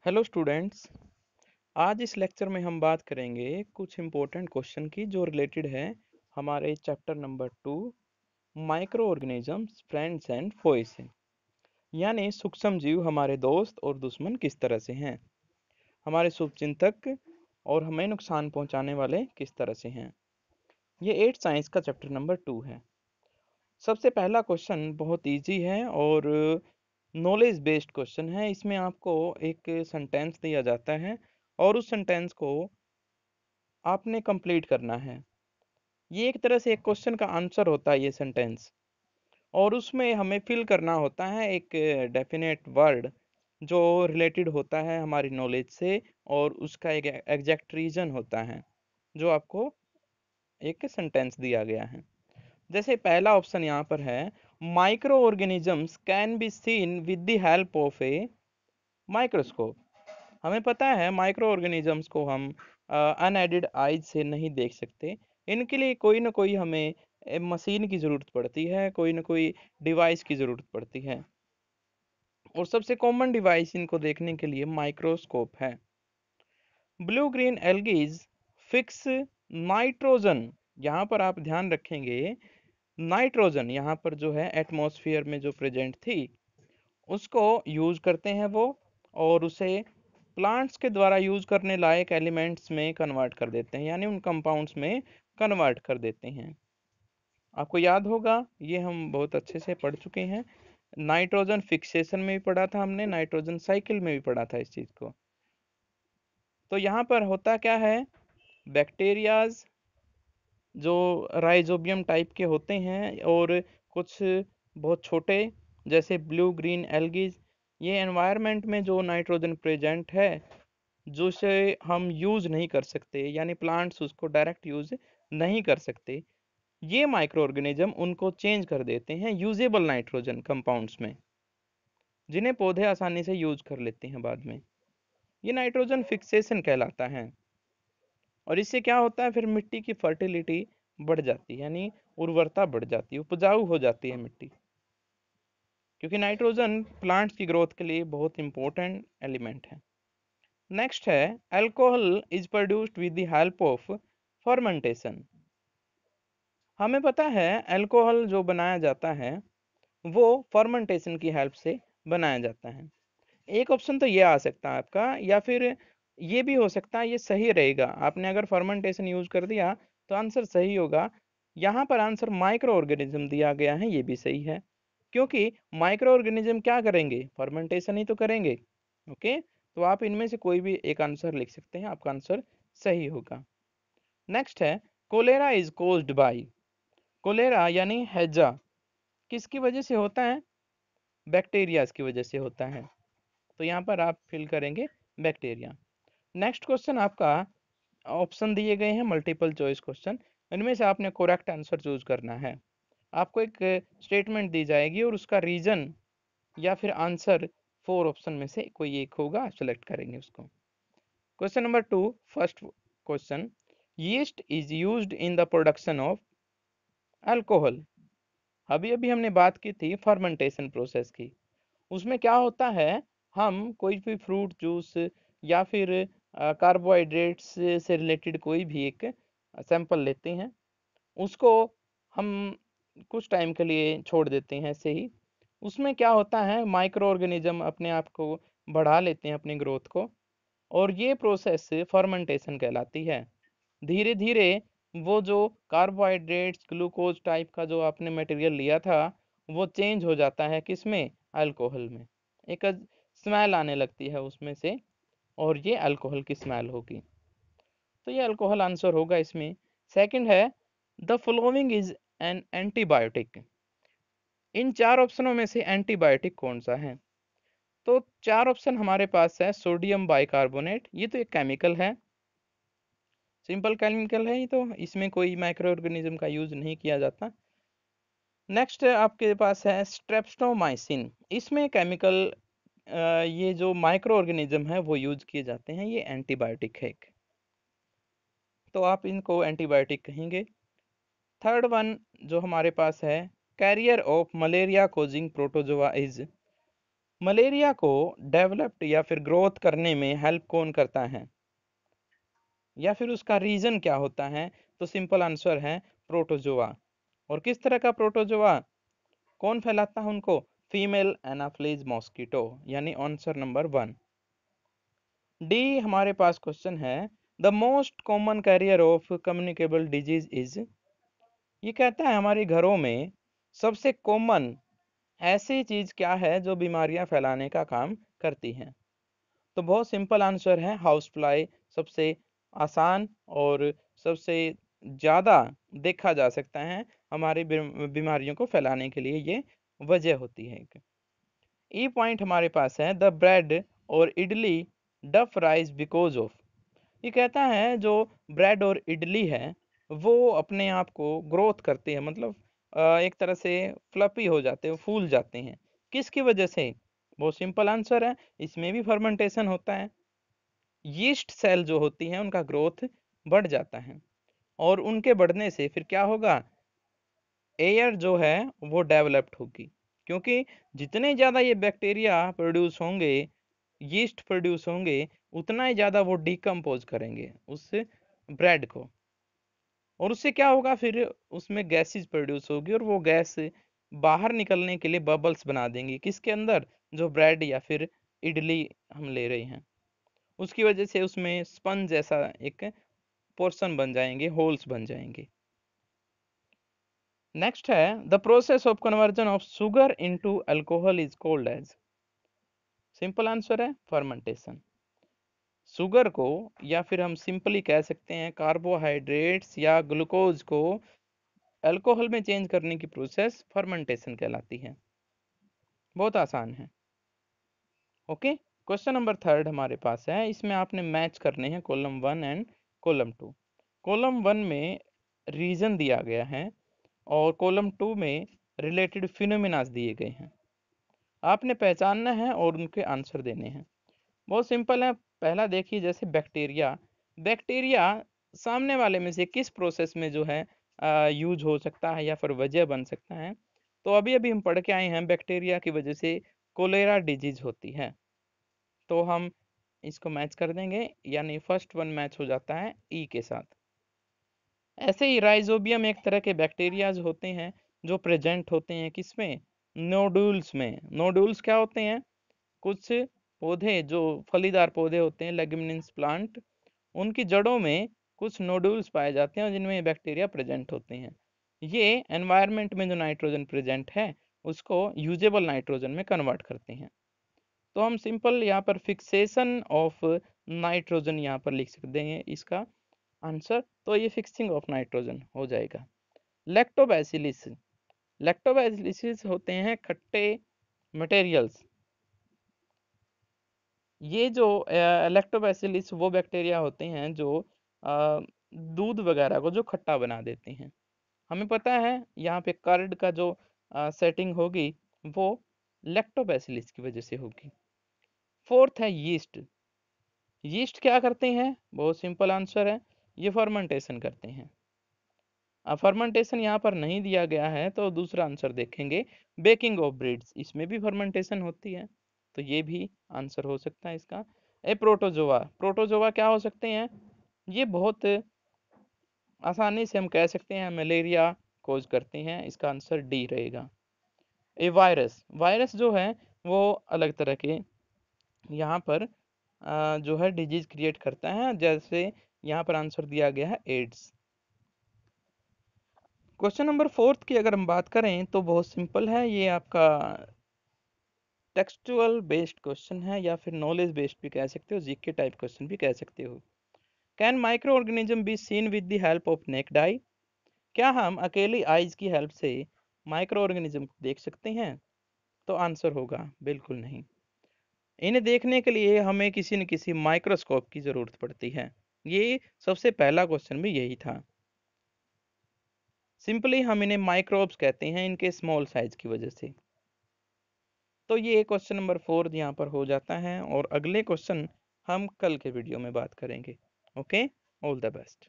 Hello students. आज इस lecture में हम बात करेंगे कुछ इम्पोर्टेंट क्वेश्चन की जो रिलेटेड है हमारे chapter number 2 micro organisms friends and foe से। यानी सूक्ष्म जीव हमारे दोस्त और दुश्मन किस तरह से हैं, हमारे शुभचिंतक और हमें नुकसान पहुंचाने वाले किस तरह से हैं। ये 8 साइंस का चैप्टर नंबर 2 है। सबसे पहला क्वेश्चन बहुत इजी है और नॉलेज बेस्ड क्वेश्चन है। इसमें आपको एक सेंटेंस दिया जाता है और उस सेंटेंस को आपने कंप्लीट करना है। ये एक तरह से एक क्वेश्चन का आंसर होता है ये सेंटेंस, और उसमें हमें फिल करना होता है एक डेफिनेट वर्ड जो रिलेटेड होता है हमारी नॉलेज से, और उसका एक एग्जैक्ट रीजन होता है जो आपको एक सेंटेंस दिया गया है। जैसे पहला ऑप्शन यहाँ पर है, micro organisms can be seen with the help of a microscope. हमें पता है माइक्रो ऑर्गेनिजम्स को हम अनएडेड आइज से नहीं देख सकते। इनके लिए कोई ना कोई हमें मशीन की ज़रूरत पड़ती है, कोई ना कोई डिवाइस की ज़रूरत पड़ती है, और सबसे कॉमन डिवाइस इनको देखने के लिए माइक्रोस्कोप है। Blue green algae fix nitrogen, यहाँ पर आप ध्यान रखेंगे नाइट्रोजन यहाँ पर जो है एटमॉस्फेयर में जो प्रेजेंट थी उसको यूज करते हैं वो, और उसे प्लांट्स के द्वारा यूज करने लायक एलिमेंट्स में कन्वर्ट कर देते हैं, यानी उन कंपाउंड्स में कन्वर्ट कर देते हैं। आपको याद होगा ये हम बहुत अच्छे से पढ़ चुके हैं। नाइट्रोजन फिक्सेशन में भी पढ़ा था हमने, नाइट्रोजन साइकिल में भी पढ़ा था इस चीज को। तो यहाँ पर होता क्या है, बैक्टीरियाज जो राइजोबियम टाइप के होते हैं और कुछ बहुत छोटे जैसे ब्लू ग्रीन एल्गीज, ये एनवायरनमेंट में जो नाइट्रोजन प्रेजेंट है जिसे हम यूज नहीं कर सकते, यानी प्लांट्स उसको डायरेक्ट यूज नहीं कर सकते, ये माइक्रो ऑर्गेनिज्म उनको चेंज कर देते हैं यूजेबल नाइट्रोजन कंपाउंड्स में, जिन्हें पौधे आसानी से यूज कर लेते हैं बाद में। ये नाइट्रोजन फिक्सेशन कहलाता है। और इससे क्या होता है, फिर मिट्टी की फर्टिलिटी बढ़ जाती है, यानी उर्वरता बढ़ जाती है, उपजाऊ हो जाती है मिट्टी, क्योंकि नाइट्रोजन प्लांट्स की ग्रोथ के लिए बहुत इंपॉर्टेंट एलिमेंट है। नेक्स्ट है, alcohol is produced with the help of fermentation. हमें पता है अल्कोहल जो बनाया जाता है वो फर्मेंटेशन की हेल्प से बनाया जाता है। एक ऑप्शन तो ये आ सकता है आपका, या फिर ये भी हो सकता है, ये सही रहेगा, आपने अगर फर्मेंटेशन यूज कर दिया तो आंसर सही होगा। यहाँ पर आंसर माइक्रो ऑर्गेनिज्म दिया गया है, ये भी सही है, क्योंकि माइक्रो ऑर्गेनिज्म क्या करेंगे, फर्मेंटेशन ही तो करेंगे। ओके, तो आप इनमें से कोई भी एक आंसर लिख सकते हैं, आपका आंसर सही होगा। नेक्स्ट है, cholera is caused by. Cholera यानी हैजा किसकी वजह से होता है, बैक्टीरिया की वजह से होता है, तो यहाँ पर आप फिल करेंगे बैक्टीरिया। नेक्स्ट क्वेश्चन आपका, ऑप्शन दिए गए हैं मल्टीपल चॉइस क्वेश्चन, इनमें से आपने करेक्ट आंसर चूज करना है। आपको एक स्टेटमेंट दी जाएगी और उसका रीजन या फिर आंसर 4 ऑप्शन में से कोई एक होगा, आप सेलेक्ट करेंगे उसको। Question number 2, first question, yeast is used in the production of alcohol. अभी अभी हमने बात की थी फर्मेंटेशन प्रोसेस की। उसमें क्या होता है, हम कोई भी फ्रूट जूस या फिर कार्बोहाइड्रेट्स से रिलेटेड कोई भी एक सैंपल लेते हैं, उसको हम कुछ टाइम के लिए छोड़ देते हैं ऐसे ही। उसमें क्या होता है, माइक्रो ऑर्गेनिज्म अपने आप को बढ़ा लेते हैं अपनी ग्रोथ को, और ये प्रोसेस फर्मेंटेशन कहलाती है। धीरे धीरे वो जो कार्बोहाइड्रेट्स ग्लूकोज टाइप का जो आपने मटेरियल लिया था वो चेंज हो जाता है किसमें, अल्कोहल में। एक स्मेल आने लगती है उसमें से, और ये अल्कोहल की स्मेल होगी, तो ये अल्कोहल आंसर होगा इसमें। सेकंड है, the following is an antibiotic. इन 4 ऑप्शनों में से एंटीबायोटिक कौन सा है, तो 4 ऑप्शन हमारे पास है। सोडियम बाइकार्बोनेट, ये तो एक केमिकल है, सिंपल केमिकल है, ये तो इसमें कोई माइक्रो ऑर्गेनिज्म का यूज नहीं किया जाता। नेक्स्ट आपके पास है स्ट्रेप्टोमाइसिन, इसमें केमिकल ये जो माइक्रो ऑर्गेनिज्म है वो यूज किए जाते हैं, ये एंटीबायोटिक है एक, तो आप इनको एंटीबायोटिक कहेंगे। थर्ड वन जो हमारे पास है, carrier of malaria causing protozoa is, malaria को डेवलप्ड या फिर ग्रोथ करने में हेल्प कौन करता है, या फिर उसका रीजन क्या होता है? तो सिंपल आंसर है प्रोटोजोआ। और किस तरह का प्रोटोजोआ, कौन फैलाता है उनको? फीमेल एनाफ्लीज मॉस्किटो, यानी आंसर नंबर 1। डी हमारे पास क्वेश्चन है, the most common carrier of communicable disease is. ये कहता है हमारे घरों में सबसे कॉमन ऐसी चीज क्या है जो बीमारियां फैलाने का काम करती है? तो बहुत सिंपल आंसर है हाउस फ्लाई। सबसे आसान और सबसे ज्यादा देखा जा सकता है हमारी बीमारियों को फैलाने के लिए ये वजह होती है। ई पॉइंट हमारे पास है, द ब्रेड और इडली डफ राइज बिकॉज ऑफ। ये कहता है जो ब्रेड और इडली है वो अपने आप को ग्रोथ करते हैं, मतलब एक तरह से फ्लफी हो जाते हैं, फूल जाते हैं। किसकी वजह से? बहुत सिंपल आंसर है, इसमें भी फर्मेंटेशन होता है। यीस्ट सेल जो होती हैं उनका ग्रोथ बढ़ जाता है, और उनके बढ़ने से फिर क्या होगा? एयर जो है वो डेवलप्ड होगी, क्योंकि जितने ज़्यादा ये बैक्टीरिया प्रोड्यूस होंगे, यीस्ट प्रोड्यूस होंगे, उतना ही ज़्यादा वो डिकम्पोज करेंगे उस ब्रेड को, और उससे क्या होगा? फिर उसमें गैसेस प्रोड्यूस होगी, और वो गैस बाहर निकलने के लिए बबल्स बना देंगी। किसके अंदर? जो ब्रेड या फिर इडली हम ले रहे हैं, उसकी वजह से उसमें स्पंज जैसा एक पोर्शन बन जाएंगे, होल्स बन जाएंगे। नेक्स्ट है, the process of conversion of sugar into alcohol is called as. Simple answer है फर्मेंटेशन। शुगर को, या फिर हम सिंपली कह सकते हैं कार्बोहाइड्रेट्स या ग्लूकोज को अल्कोहल में चेंज करने की प्रोसेस फर्मेंटेशन कहलाती है। बहुत आसान है। ओके, क्वेश्चन नंबर 3 हमारे पास है, इसमें आपने मैच करने हैं कॉलम 1 एंड कॉलम 2। कॉलम 1 में रीजन दिया गया है और कॉलम 2 में रिलेटेड फिनोमिनास दिए गए हैं। आपने पहचानना है और उनके आंसर देने हैं। बहुत सिंपल है। पहला देखिए, जैसे बैक्टीरिया, बैक्टीरिया सामने वाले में से किस प्रोसेस में जो है यूज हो सकता है या फिर वजह बन सकता है? तो अभी अभी हम पढ़ के आए हैं बैक्टीरिया की वजह से कोलेरा डिजीज होती है, तो हम इसको मैच कर देंगे, यानी फर्स्ट वन मैच हो जाता है ई के साथ। ऐसे ही राइजोबियम एक तरह के बैक्टीरियाज होते हैं जो प्रेजेंट होते हैं किसमें? नोडुल्स में। नोडुल्स क्या होते हैं? कुछ पौधे जो फलीदार पौधे होते हैं, लेग्यूमिनस प्लांट, उनकी जड़ों में कुछ नोडुल्स पाए जाते हैं जिनमें बैक्टीरिया प्रेजेंट होते हैं। ये एनवायरनमेंट में जो नाइट्रोजन प्रेजेंट है उसको यूजेबल नाइट्रोजन में कन्वर्ट करते हैं। तो हम सिंपल यहाँ पर फिक्सेशन ऑफ नाइट्रोजन यहाँ पर लिख सकते हैं इसका आंसर। तो ये फिक्सिंग ऑफ नाइट्रोजन हो जाएगा। लैक्टोबैसिलिस, लैक्टोबैसिलिस होते हैं खट्टे मटेरियल्स। ये जो लैक्टोबैसिलिस वो बैक्टीरिया होते हैं जो अ, दूध वगैरह को जो खट्टा बना देते हैं। हमें पता है यहाँ पे कर्ड का जो सेटिंग होगी वो लैक्टोबैसिलिस की वजह से होगी। फोर्थ है यीस्ट। यीस्ट क्या करते हैं? बहुत सिंपल आंसर है, ये फर्मेंटेशन करते हैं। अब फर्मेंटेशन यहाँ पर नहीं दिया गया है तो दूसरा आंसर देखेंगे, बेकिंग ऑफ ब्रेड्स, इसमें भी फर्मेंटेशन होती है, तो ये भी आंसर हो सकता है इसका। ए प्रोटोजोआ, प्रोटोजोआ क्या हो सकते हैं? ये बहुत आसानी से हम कह सकते हैं मलेरिया कोज करते हैं, इसका आंसर डी रहेगा। ए वायरस, वायरस जो है वो अलग तरह के यहाँ पर जो है डिजीज क्रिएट करता है, जैसे यहाँ पर आंसर दिया गया है एड्स। क्वेश्चन नंबर 4 की अगर हम बात करें तो बहुत सिंपल है, ये आपका टेक्सचुअल बेस्ड क्वेश्चन है या फिर नॉलेज बेस्ड भी कह सकते हो, जीके टाइप क्वेश्चन भी कह सकते हो। Can micro organism be seen with the help of necked आई? क्या हम अकेली आईज की हेल्प से माइक्रो ऑर्गेनिज्म को देख सकते हैं? तो आंसर होगा बिल्कुल नहीं। इन्हें देखने के लिए हमें किसी न किसी माइक्रोस्कोप की जरूरत पड़ती है। ये सबसे पहला क्वेश्चन भी यही था। सिंपली हम इन्हें माइक्रोब्स कहते हैं इनके स्मॉल साइज की वजह से। तो ये क्वेश्चन नंबर 4 यहाँ पर हो जाता है, और अगले क्वेश्चन हम कल के वीडियो में बात करेंगे। Okay, all the best.